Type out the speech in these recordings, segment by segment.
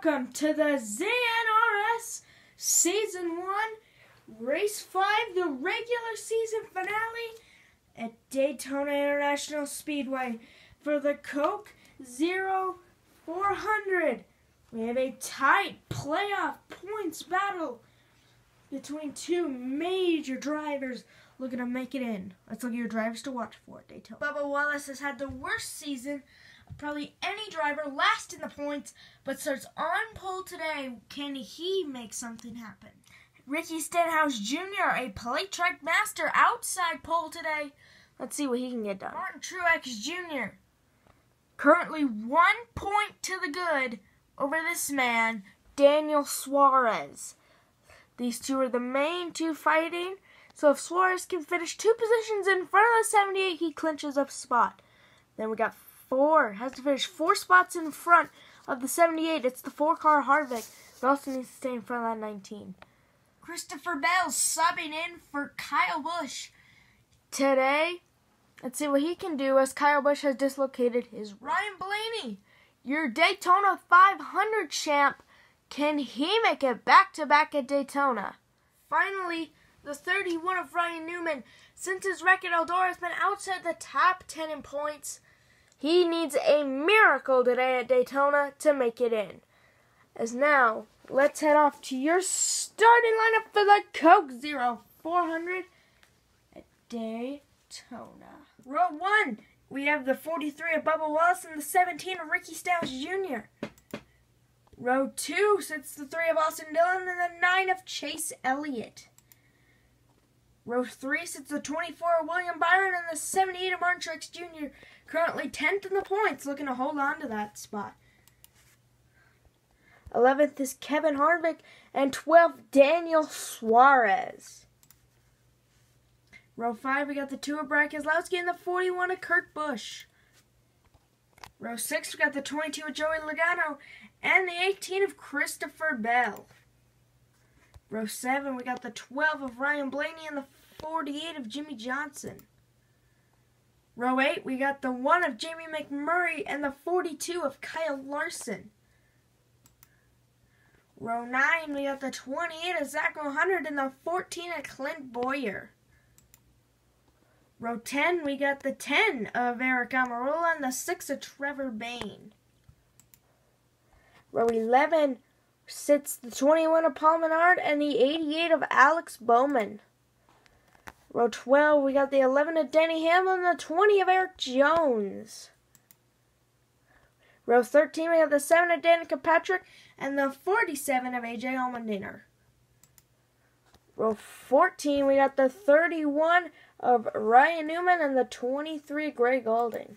Welcome to the ZNRS Season 1, Race 5, the regular season finale at Daytona International Speedway for the Coke 0400. We have a tight playoff points battle between two major drivers looking to make it in. Let's look at your drivers to watch for at Daytona. Bubba Wallace has had the worst season of probably any driver, last in the points, but starts on pole today. Can he make something happen? Ricky Stenhouse Jr., a plate track master, outside pole today. Let's see what he can get done. Martin Truex Jr., currently 1 point to the good over this man, Daniel Suarez. These two are the main two fighting. So if Suarez can finish 2 positions in front of the 78, he clinches a spot. Then we got has to finish 4 spots in front of the 78. It's the 4-car Harvick. But also needs to stay in front of that 19. Christopher Bell subbing in for Kyle Busch today. Let's see what he can do as Kyle Busch has dislocated his Ryan Blaney, your Daytona 500 champ. Can he make it back-to-back at Daytona? Finally, the 31 of Ryan Newman. Since his wreck at Eldora has been outside the top 10 in points, he needs a miracle today at Daytona to make it in. As now, let's head off to your starting lineup for the Coke 0400 at Daytona. Row 1, we have the 43 of Bubba Wallace and the 17 of Ricky Stenhouse Jr. Row 2 sits the 3 of Austin Dillon and the 9 of Chase Elliott. Row 3 sits the 24 of William Byron and the 78 of Martin Truex Jr., currently 10th in the points, looking to hold on to that spot. 11th is Kevin Harvick, and 12th, Daniel Suarez. Row 5, we got the 2 of Brad Keselowski and the 41 of Kurt Busch. Row 6, we got the 22 of Joey Logano and the 18 of Christopher Bell. Row 7, we got the 12 of Ryan Blaney and the 48 of Jimmy Johnson. Row 8, we got the 1 of Jamie McMurray and the 42 of Kyle Larson. Row 9, we got the 28 of Zachman and the 14 of Clint Boyer. Row 10, we got the 10 of Eric Almirola and the 6 of Trevor Bayne. Row 11 sits the 21 of Paul Menard and the 88 of Alex Bowman. Row 12, we got the 11 of Denny Hamlin and the 20 of Eric Jones. Row 13, we have the 7 of Danica Patrick and the 47 of AJ Allmendinger. Row 14, we got the 31 of Ryan Newman and the 23 Greg Golding.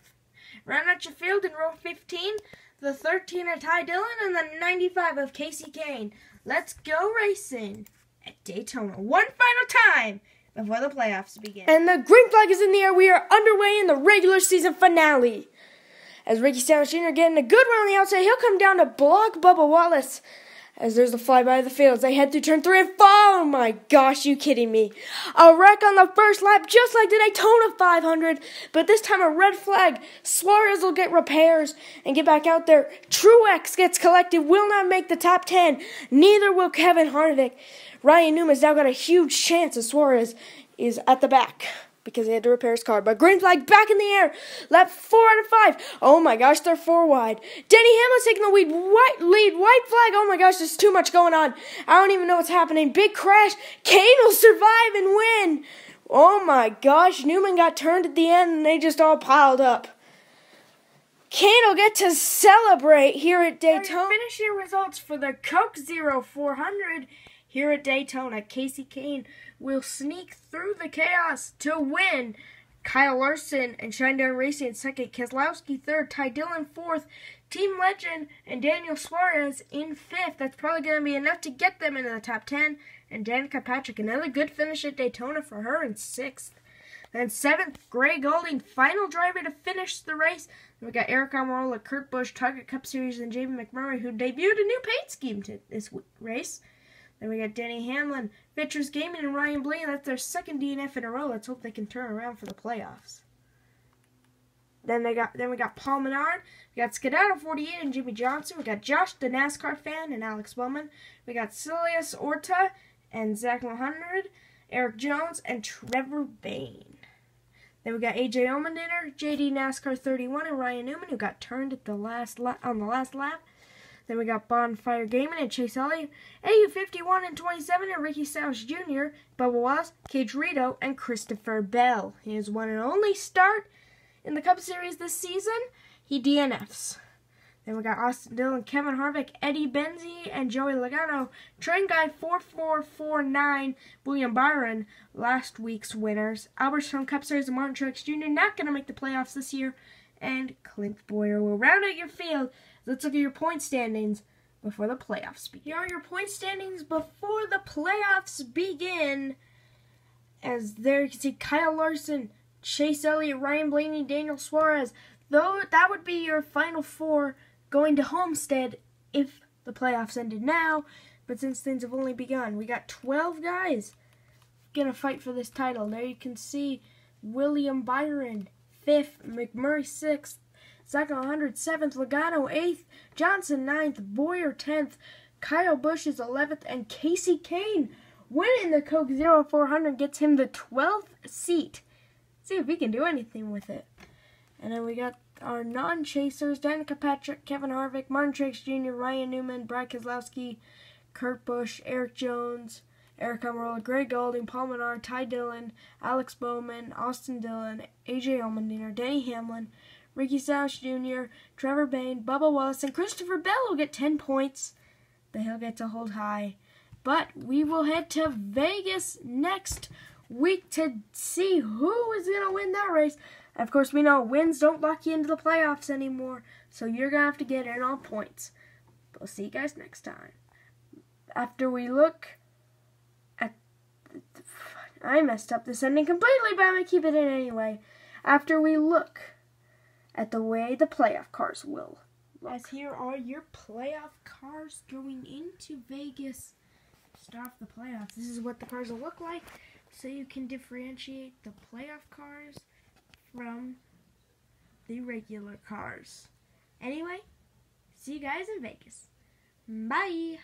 Round out your field in row 15, the 13 of Ty Dillon and the 95 of Casey Kane. Let's go racing at Daytona one final time before the playoffs begin. And the green flag is in the air. We are underway in the regular season finale. As Ricky Stenhouse Jr. getting a good run on the outside, he'll come down to block Bubba Wallace. As there's the flyby of the field, as they head through turn 3 and 4. Oh my gosh, you kidding me? A wreck on the first lap, just like the Daytona 500, but this time a red flag. Suarez will get repairs and get back out there. Truex gets collected, will not make the top 10. Neither will Kevin Harvick. Ryan Newman's now got a huge chance as Suarez is at the back because he had to repair his car. But green flag back in the air. Lap 4 out of 5. Oh my gosh, they're 4 wide. Denny Hamlin's taking the lead. White flag. Oh my gosh, there's too much going on. I don't even know what's happening. Big crash. Kane will survive and win. Oh my gosh, Newman got turned at the end and they just all piled up. Kane will get to celebrate here at Daytona. Finishing results for the Coke 0400 here at Daytona. Casey Kane will sneak through the chaos to win. Kyle Larson and Shinedown Racing in second. Keselowski third. Ty Dillon fourth. Team Legend and Daniel Suarez in fifth. That's probably going to be enough to get them into the top 10. And Danica Patrick, another good finish at Daytona for her in sixth. Then seventh, Greg Golding, final driver to finish the race. Then we got Eric Almirola, Kurt Busch, Target Cup Series, and Jamie McMurray, who debuted a new paint scheme to this race. Then we got Denny Hamlin, Fitchers Gaming, and Ryan Blaney. That's their second DNF in a row. Let's hope they can turn around for the playoffs. Then we got Paul Menard. We got Skedaddle 48 and Jimmy Johnson. We got Josh, the NASCAR fan, and Alex Bowman. We got Silius Orta and Zachman 100, Eric Jones, and Trevor Bain. Then we got AJ Allmendinger, JD NASCAR 31, and Ryan Newman, who got turned at the last lap. Then we got Bonfire Gaming and Chase Elliott, AU 51 and 27, and Ricky Styles Jr., Bubba Wallace, Cage Rito, and Christopher Bell. His one and only start in the Cup Series this season, he DNFs. Then we got Austin Dillon, Kevin Harvick, Eddie Benzie, and Joey Logano. Train Guy 4449, William Byron, last week's winners. Albertson Cup Series and Martin Truex Jr. not going to make the playoffs this year. And Clint Boyer will round out your field. Let's look at your point standings before the playoffs begin. Here are your point standings before the playoffs begin. As there you can see Kyle Larson, Chase Elliott, Ryan Blaney, Daniel Suarez. Though that would be your final four going to Homestead if the playoffs ended now. But since things have only begun, we got 12 guys gonna fight for this title. There you can see William Byron 5th, McMurray 6th, Zachman 100 7th, Logano 8th, Johnson 9th, Boyer 10th, Kyle Busch is 11th, and Casey Kane winning the Coke 0400 gets him the 12th seat. See if we can do anything with it. And then we got our non-chasers, Danica Patrick, Kevin Harvick, Martin Truex Jr., Ryan Newman, Brad Keselowski, Kurt Busch, Eric Jones, Eric Almirola, Greg Golding, Paul Menard, Ty Dillon, Alex Bowman, Austin Dillon, AJ Allmendinger, Denny Hamlin, Ricky Styles Jr., Trevor Bain, Bubba Wallace, and Christopher Bell will get 10 points that he'll get to hold high. But we will head to Vegas next week to see who is going to win that race. Of course, we know wins don't lock you into the playoffs anymore, so you're going to have to get in on points. We'll see you guys next time. After we look at... I messed up this ending completely, but I'm going to keep it in anyway. After we look at the way the playoff cars will look. As here are your playoff cars going into Vegas. Start off the playoffs. This is what the cars will look like, so you can differentiate the playoff cars from the regular cars. Anyway, see you guys in Vegas. Bye!